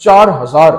4,000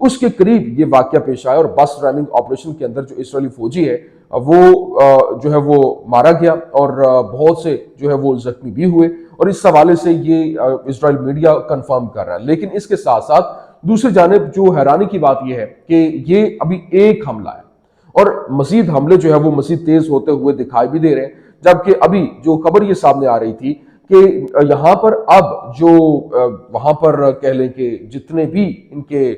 اس کے قریب یہ واقعہ پیش آیا اور بس ریننگ آپریشن کے اندر جو اسرائیلی فوجی ہے وہ جو ہے وہ مارا گیا اور بہت سے جو ہے وہ زخمی بھی ہوئے، اور اس حوالے سے یہ اسرائیل میڈیا کنفرم کر رہا ہے۔ لیکن اس کے ساتھ ساتھ دوسری جانب جو حیرانی کی بات یہ ہے کہ یہ ابھی ایک حملہ ہے اور مزید حملے جو ہے وہ مزید تیز ہوتے ہوئے دکھائی بھی دے رہے ہیں، جبکہ ابھی جو خبر یہ سامنے آ رہی تھی کہ یہاں پر اب جو وہاں پر کہہ لیں کہ جتنے بھی ان کے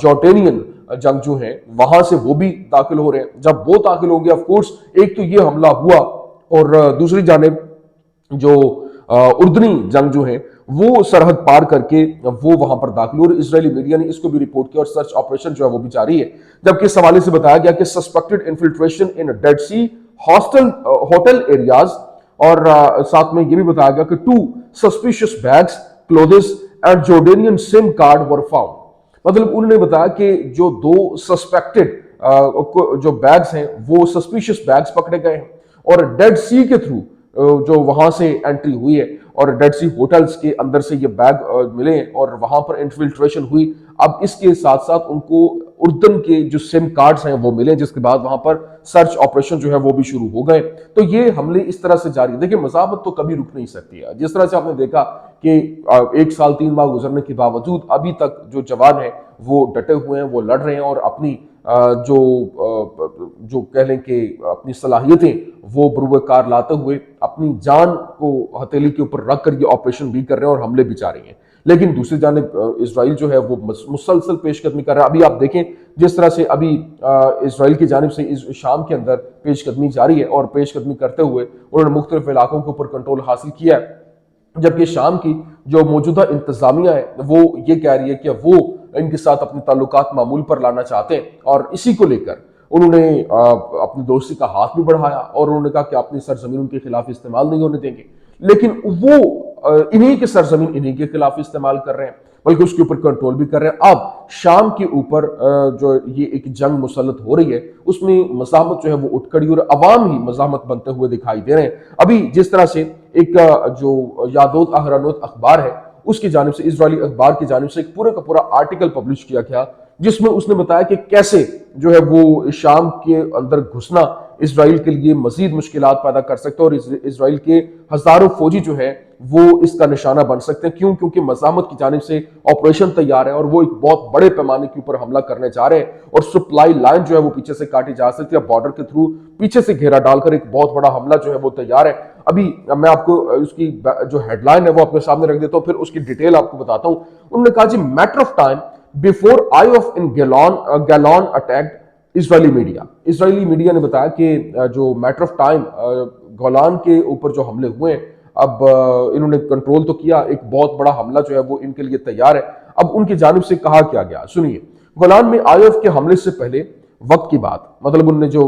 جارڈینین جنگجو ہیں وہاں سے وہ بھی داخل ہو رہے ہیں۔ جب وہ داخل ہوں گے آف کورس ایک تو یہ حملہ ہوا، اور دوسری جانب جو اردنی جنگجو ہیں وہ سرحد پار کر کے وہ وہاں پر داخل ہوئے، اور اسرائیلی میڈیا نے اس کو بھی رپورٹ کیا اور سرچ آپریشن جو ہے وہ بھی جاری ہے۔ جبکہ اس حوالے سے بتایا گیا کہ suspected infiltration in did see hotel areas, اور ساتھ میں یہ بھی بتایا گیا کہ 2 suspicious bags, clothes and Jordanian SIM card were found۔ مطلب انہوں نے بتایا کہ جو 2 سسپیکٹڈ جو بیگز ہیں وہ سسپیشس بیگز پکڑے گئے ہیں، اور ڈیڈ سی کے تھرو جو وہاں سے انٹری ہوئی ہے اور ڈیڈ سی ہوٹلز کے اندر سے یہ بیگ ملے ہیں اور وہاں پر انفلٹریشن ہوئی۔ اب اس کے ساتھ ساتھ ان کو اردن کے جو سم کارڈز ہیں وہ ملے، جس کے بعد وہاں پر سرچ آپریشن جو ہے وہ بھی شروع ہو گئے۔ تو یہ حملے اس طرح سے جاری ہیں۔ دیکھیں مزاحمت تو کبھی رک نہیں سکتی ہے، جس طرح سے آپ نے دیکھا کہ 1 سال 3 ماہ گزرنے کے باوجود ابھی تک جو جوان ہیں وہ ڈٹے ہوئے ہیں، وہ لڑ رہے ہیں اور اپنی جو کہہ لیں کہ اپنی صلاحیتیں وہ بروئے کار لاتے ہوئے اپنی جان کو ہتھیلی کے اوپر رکھ کر یہ آپریشن بھی کر رہے ہیں اور حملے بھی جاری ہیں۔ لیکن دوسری جانب اسرائیل جو ہے وہ مسلسل پیش قدمی کر رہا ہے۔ ابھی آپ دیکھیں جس طرح سے ابھی اسرائیل کی جانب سے شام کے اندر پیش قدمی جاری ہے، اور پیش قدمی کرتے ہوئے انہوں نے مختلف علاقوں کے اوپر کنٹرول حاصل کیا ہے، جبکہ شام کی جو موجودہ انتظامیہ ہے وہ یہ کہہ رہی ہے کہ وہ ان کے ساتھ اپنے تعلقات معمول پر لانا چاہتے ہیں، اور اسی کو لے کر انہوں نے اپنی دوستی کا ہاتھ بھی بڑھایا اور انہوں نے کہا کہ اپنی سرزمین ان کے خلاف استعمال نہیں ہونے دیں گے۔ لیکن وہ انہی کے سرزمین انہی کے خلاف استعمال کر رہے ہیں، بلکہ اس کے اوپر کنٹرول بھی کر رہے ہیں۔ اب شام کے اوپر جو یہ ایک جنگ مسلط ہو رہی ہے اس میں مزاحمت جو ہے وہ اٹھ کھڑی اور عوام ہی مزاحمت بنتے ہوئے دکھائی دے رہے ہیں۔ ابھی جس طرح سے ایک جو یادوت اہرانوت اخبار ہے اس کی جانب سے، اسرائیلی اخبار کی جانب سے ایک پورے کا پورا آرٹیکل پبلش کیا گیا جس میں اس نے بتایا کہ کیسے جو ہے وہ شام کے اندر گھسنا اسرائیل کے لیے مزید مشکلات پیدا کر سکتا ہے، اور اسرائیل کے ہزاروں فوجی جو ہیں وہ اس کا نشانہ بن سکتے ہیں۔ کیوں؟ کیونکہ مزاحمت کی جانب سے آپریشن تیار ہے اور وہ ایک بہت بڑے پیمانے کے اوپر حملہ کرنے جا رہے ہیں، اور سپلائی لائن جو ہے وہ پیچھے سے کاٹی جا سکتی ہے، بارڈر کے تھرو پیچھے سے گھیرا ڈال کر ایک بہت بڑا حملہ جو ہے وہ تیار ہے۔ ابھی میں آپ کو اس کی جو ہیڈ لائن ہے وہ اپنے سامنے رکھ دیتا ہوں، پھر اس کی ڈیٹیل آپ کو بتاتا ہوں۔ انہوں نے کہا جی matter of time before I of in Gilon attacked Israeli media. Israeli media نے بتایا کہ جو میٹر آف ٹائم گولان کے اوپر جو حملے ہوئے ہیں، اب انہوں نے کنٹرول تو کیا، ایک بہت بڑا حملہ جو ہے وہ ان کے لیے تیار ہے۔ اب ان کی جانب سے کہا کیا گیا سنیے۔ گولان میں آئی ایف کے حملے سے پہلے وقت کی بات، مطلب انہوں نے جو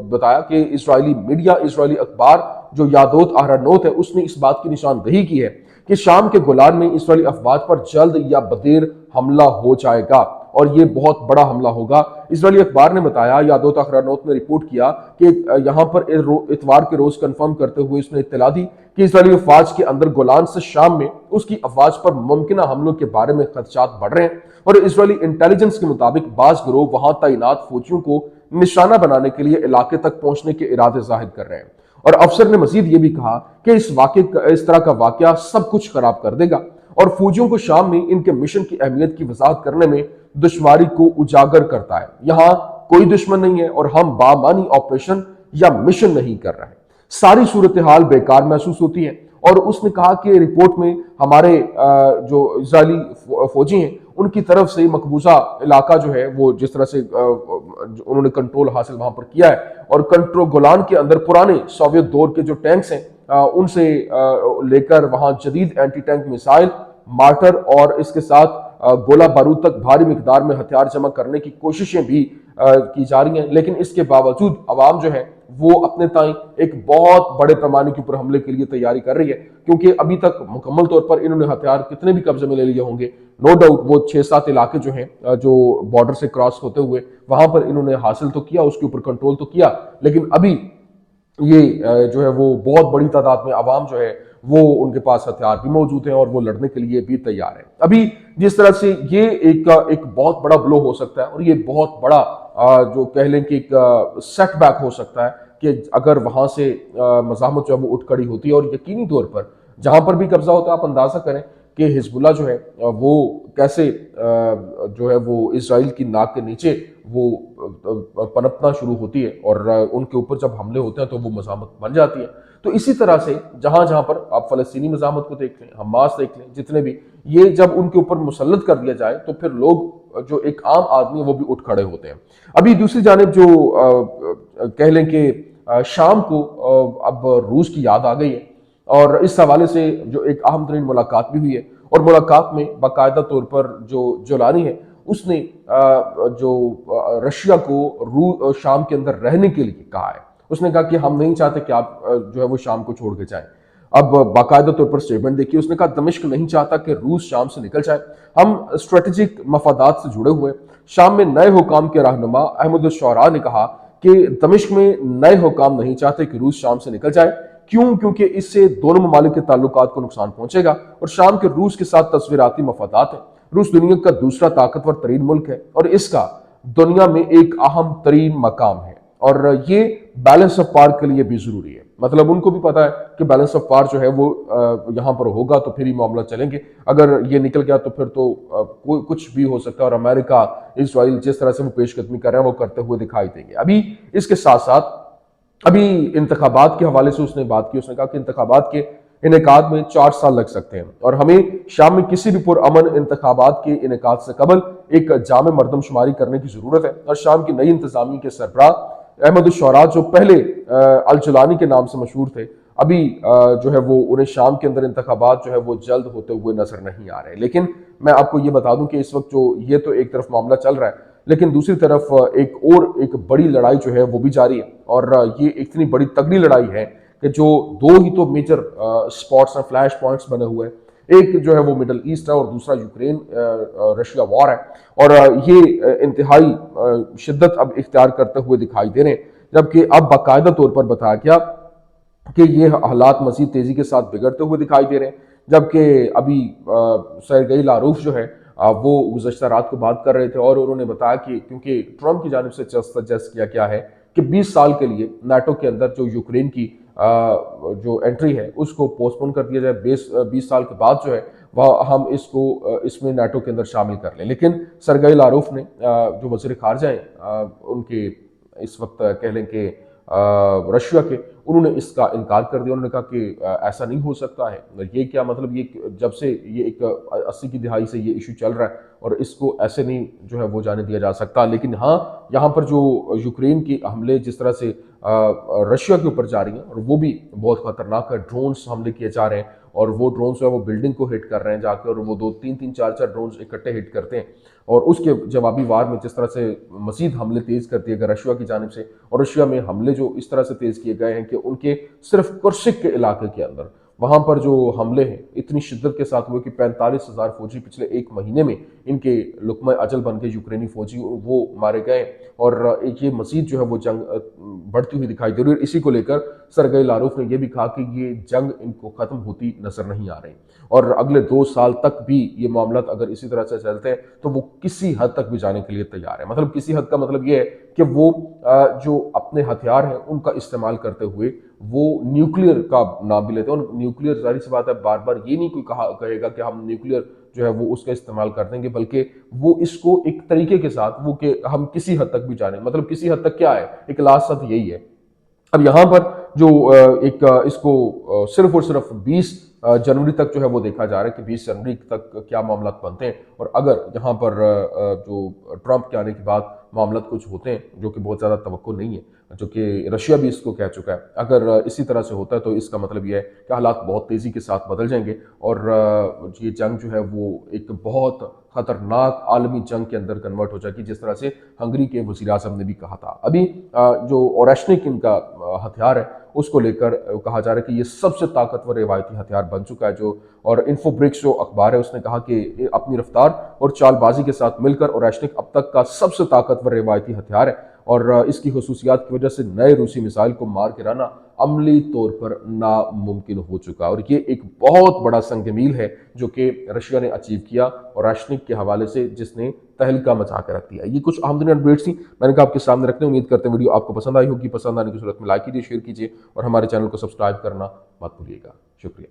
بتایا کہ اسرائیلی میڈیا، اسرائیلی اخبار جو یادوت اہرانوت ہے اس نے اس بات کی نشاندہی کی ہے کہ شام کے گولان میں اسرائیلی افواج پر جلد یا بدیر حملہ ہو جائے گا، اور یہ بہت بڑا حملہ ہوگا۔ اسرائیلی اخبار نے بتایا، یادوت اہرانوت نے رپورٹ کیا کہ یہاں پر اتوار کے روز کنفرم کرتے ہوئے اس نے اطلاع دی کہ اسرائیلی افواج کے اندر گولان سے شام میں اس کی افواج پر ممکنہ حملوں کے بارے میں خدشات بڑھ رہے ہیں، اور اسرائیلی انٹیلیجنس کے مطابق بعض گروہ وہاں تعینات فوجیوں کو نشانہ بنانے کے لیے علاقے تک پہنچنے کے ارادے ظاہر کر رہے ہیں۔ اور افسر نے مزید یہ بھی کہا کہ اس طرح کا واقعہ سب کچھ خراب کر دے گا اور فوجیوں کو شام میں ان کے مشن کی اہمیت کی وضاحت کرنے میں دشواری کو اجاگر کرتا ہے۔ یہاں کوئی دشمن نہیں ہے اور ہم بامانی آپریشن یا مشن نہیں کر رہے۔ ساری صورتحال بیکار محسوس ہوتی ہے، اور اس نے کہا کہ رپورٹ میں ہمارے جو اسرائیلی فوجی ہیں ان کی طرف سے مقبوضہ علاقہ جو ہے وہ جس طرح سے انہوں نے کنٹرول حاصل وہاں پر کیا ہے، اور کنٹرول گولان کے اندر پرانے سوویت دور کے جو ٹینکس ہیں ان سے لے کر وہاں جدید اینٹی ٹینک میسائل، مارٹر اور اس کے ساتھ گولہ بارود تک بھاری مقدار میں ہتھیار جمع کرنے کی کوششیں بھی کی جا رہی ہیں۔ لیکن اس کے باوجود عوام جو ہے وہ اپنے تائیں ایک بہت بڑے پیمانے کے اوپر حملے کے لیے تیاری کر رہی ہے، کیونکہ ابھی تک مکمل طور پر انہوں نے ہتھیار کتنے بھی قبضے میں لے لیے ہوں گے، نو ڈاؤٹ وہ 6-7 علاقے جو ہیں جو بارڈر سے کراس ہوتے ہوئے وہاں پر انہوں نے حاصل تو کیا، اس کے اوپر کنٹرول تو کیا، لیکن ابھی یہ جو ہے وہ بہت بڑی تعداد میں عوام جو ہے وہ ان کے پاس ہتھیار بھی موجود ہیں اور وہ لڑنے کے لیے بھی تیار ہیں۔ ابھی جس طرح سے یہ ایک بہت بڑا بلو ہو سکتا ہے، اور یہ بہت بڑا جو کہہ لیں کہ ایک سیٹ بیک ہو سکتا ہے کہ اگر وہاں سے مزاحمت جو ہے وہ اٹھ کھڑی ہوتی ہے، اور یقینی طور پر جہاں پر بھی قبضہ ہوتا ہے آپ اندازہ کریں کہ حزب اللہ جو ہے وہ کیسے جو ہے وہ اسرائیل کی ناک کے نیچے وہ پنپنا شروع ہوتی ہے، اور ان کے اوپر جب حملے ہوتے ہیں تو وہ مزاحمت بن جاتی ہے۔ تو اسی طرح سے جہاں جہاں پر آپ فلسطینی مزاحمت کو دیکھ لیں، حماس دیکھ لیں، جتنے بھی یہ جب ان کے اوپر مسلط کر دیا جائے تو پھر لوگ جو ایک عام آدمی ہے وہ بھی اٹھ کھڑے ہوتے ہیں۔ ابھی دوسری جانب جو کہہ لیں کہ شام کو اب روس کی یاد آ گئی ہے، اور اس حوالے سے جو ایک اہم ترین ملاقات بھی ہوئی ہے، اور ملاقات میں باقاعدہ طور پر جو جولانی ہے اس نے جو رشیا کو شام کے اندر رہنے کے لیے کہا ہے۔ اس نے کہا کہ ہم نہیں چاہتے کہ آپ جو ہے وہ شام کو چھوڑ کے جائیں۔ اب باقاعدہ طور پر اسٹیٹمنٹ دیکھیے، اس نے کہا دمشق نہیں چاہتا کہ روس شام سے نکل جائے، ہم اسٹریٹجک مفادات سے جڑے ہوئے۔ شام میں نئے حکام کے رہنما احمد الشعراء نے کہا کہ دمشق میں نئے حکام نہیں چاہتے کہ روس شام سے نکل جائے، کیونکہ اس سے دونوں ممالک کے تعلقات کو نقصان پہنچے گا، اور شام کے روس کے ساتھ تصویراتی مفادات ہیں۔ روس دنیا کا دوسرا طاقتور ترین ملک ہے، اور اس کا دنیا میں ایک اہم ترین مقام ہے، اور یہ بیلنس آف پاور کے لیے بھی ضروری ہے۔ مطلب ان کو بھی پتا ہے کہ بیلنس آف پاور جو ہے وہ یہاں پر ہوگا تو پھر ہی معاملہ چلیں گے، اگر یہ نکل گیا تو پھر تو کچھ بھی ہو سکتا ہے، اور امریکہ اسرائیل جس طرح سے وہ پیش قدمی کر رہے ہیں وہ کرتے ہوئے دکھائی دیں گے۔ ابھی اس کے ساتھ ساتھ ابھی انتخابات کے حوالے سے اس نے بات کی، اس نے کہا کہ انتخابات کے انعقاد میں 4 سال لگ سکتے ہیں، اور ہمیں شام میں کسی بھی پرامن انتخابات کے انعقاد سے قبل ایک جامع مردم شماری کرنے کی ضرورت ہے۔ اور شام کی نئی انتظامیہ کے سربراہ احمد الشعراء جو پہلے الجولانی کے نام سے مشہور تھے، ابھی جو ہے وہ انہیں شام کے اندر انتخابات جو ہے وہ جلد ہوتے ہوئے نظر نہیں آ رہے۔ لیکن میں آپ کو یہ بتا دوں کہ اس وقت جو یہ تو ایک طرف معاملہ چل رہا ہے، لیکن دوسری طرف ایک بڑی لڑائی جو ہے وہ بھی جاری ہے، اور یہ اتنی بڑی تگڑی لڑائی ہے کہ جو دو ہی تو میجر سپاٹس ہیں، فلیش پوائنٹس بنے ہوئے ہیں۔ ایک جو ہے وہ مڈل ایسٹ ہے، اور دوسرا یوکرین رشیا وار ہے، اور یہ انتہائی شدت اب اختیار کرتے ہوئے دکھائی دے رہے ہیں، جبکہ اب باقاعدہ طور پر بتایا گیا کہ یہ حالات مزید تیزی کے ساتھ بگڑتے ہوئے دکھائی دے رہے ہیں۔ جبکہ ابھی سرگئی لاروف جو ہے وہ گزشتہ رات کو بات کر رہے تھے، اور انہوں نے بتایا کہ کیونکہ ٹرمپ کی جانب سے سجیسٹ کیا گیا ہے کہ 20 سال کے لیے نیٹو کے اندر جو یوکرین کی جو انٹری ہے اس کو پوسٹ پون کر دیا جائے، 20 سال کے بعد جو ہے وہ ہم اس میں نیٹو کے اندر شامل کر لیں۔ لیکن سرگئی لاروف نے جو وزیر خارجہ ہیں ان کے اس وقت کہہ لیں کہ رشیا کے، انہوں نے اس کا انکار کر دیا۔ انہوں نے کہا کہ ایسا نہیں ہو سکتا ہے، یہ کیا مطلب، یہ جب سے یہ ایک 80 کی دہائی سے یہ ایشو چل رہا ہے، اور اس کو ایسے نہیں جو ہے وہ جانے دیا جا سکتا۔ لیکن ہاں، یہاں پر جو یوکرین کی حملے جس طرح سے رشیا کے اوپر جاری ہیں، اور وہ بھی بہت خطرناک ہے، ڈرونز حملے کیے جا رہے ہیں، اور وہ ڈرونز جو ہے وہ بلڈنگ کو ہٹ کر رہے ہیں جا کے، اور وہ 2-3 4 ڈرونز اکٹھے ہٹ کرتے ہیں، اور اس کے جوابی وار میں جس طرح سے مزید حملے تیز کر دیے گئے رشیا کی جانب سے، اور رشیا میں حملے جو اس طرح سے تیز کیے گئے ہیں کہ ان کے صرف کرسک کے علاقے کے اندر وہاں پر جو حملے ہیں اتنی شدت کے ساتھ ہوئے کہ 45,000 فوجی پچھلے 1 مہینے میں ان کے لقمہ اجل بن کے یوکرینی فوجی وہ مارے گئے، اور یہ مزید جو ہے وہ جنگ بڑھتی ہوئی دکھائی دے رہی ہے۔ اسی کو لے کر سرگئی لاروف نے یہ بھی کہا کہ یہ جنگ ان کو ختم ہوتی نظر نہیں آ رہی، اور اگلے 2 سال تک بھی یہ معاملات اگر اسی طرح سے چلتے ہیں تو وہ کسی حد تک بھی جانے کے لیے تیار ہے۔ مطلب کسی حد کا مطلب یہ ہے کہ وہ جو اپنے ہتھیار ہیں ان کا استعمال کرتے ہوئے وہ نیوکلیئر کا نام بھی لیتے ہیں، اور نیوکلیئر ظاہر سی بات ہے بار بار یہ نہیں کوئی کہے گا کہ ہم نیوکلیئر جو ہے وہ اس کا استعمال کر دیں گے، بلکہ وہ اس کو ایک طریقے کے ساتھ وہ کہ ہم کسی حد تک بھی جانیں، مطلب کسی حد تک کیا ہے، ایک لاسٹ حد یہی ہے۔ اب یہاں پر جو ایک اس کو صرف اور صرف 20 جنوری تک جو ہے وہ دیکھا جا رہا ہے کہ 20 جنوری تک کیا معاملات بنتے ہیں، اور اگر یہاں پر جو ٹرمپ کے آنے کے بعد معاملات کچھ ہوتے ہیں جو کہ بہت زیادہ توقع نہیں ہے، جو کہ رشیا بھی اس کو کہہ چکا ہے، اگر اسی طرح سے ہوتا ہے تو اس کا مطلب یہ ہے کہ حالات بہت تیزی کے ساتھ بدل جائیں گے، اور یہ جنگ جو ہے وہ ایک بہت خطرناک عالمی جنگ کے اندر کنورٹ ہو جائے گی، جس طرح سے ہنگری کے وزیر اعظم نے بھی کہا تھا۔ ابھی جو اورشنک ان کا ہتھیار ہے اس کو لے کر کہا جا رہا ہے کہ یہ سب سے طاقتور روایتی ہتھیار بن چکا ہے، اور انفو برکس جو اخبار ہے اس نے کہا کہ اپنی رفتار اور چال بازی کے ساتھ مل کر اورشنک اب تک کا سب سے طاقتور روایتی ہتھیار ہے، اور اس کی خصوصیات کی وجہ سے نئے روسی میزائل کو مار گرانا عملی طور پر ناممکن ہو چکا، اور یہ ایک بہت بڑا سنگ میل ہے جو کہ رشیا نے اچیو کیا، اور راشنک کے حوالے سے جس نے تہلکہ مچا کے رکھ دیا۔ یہ کچھ اہم ترین اپڈیٹس تھیں، میں نے کہا آپ کے سامنے رکھتے ہیں۔ امید کرتے ہیں ویڈیو آپ کو پسند آئی ہوگی، پسند آنے کی صورت میں لائک کیجیے، شیئر کیجیے اور ہمارے چینل کو سبسکرائب کرنا مت بھولیے گا۔ شکریہ۔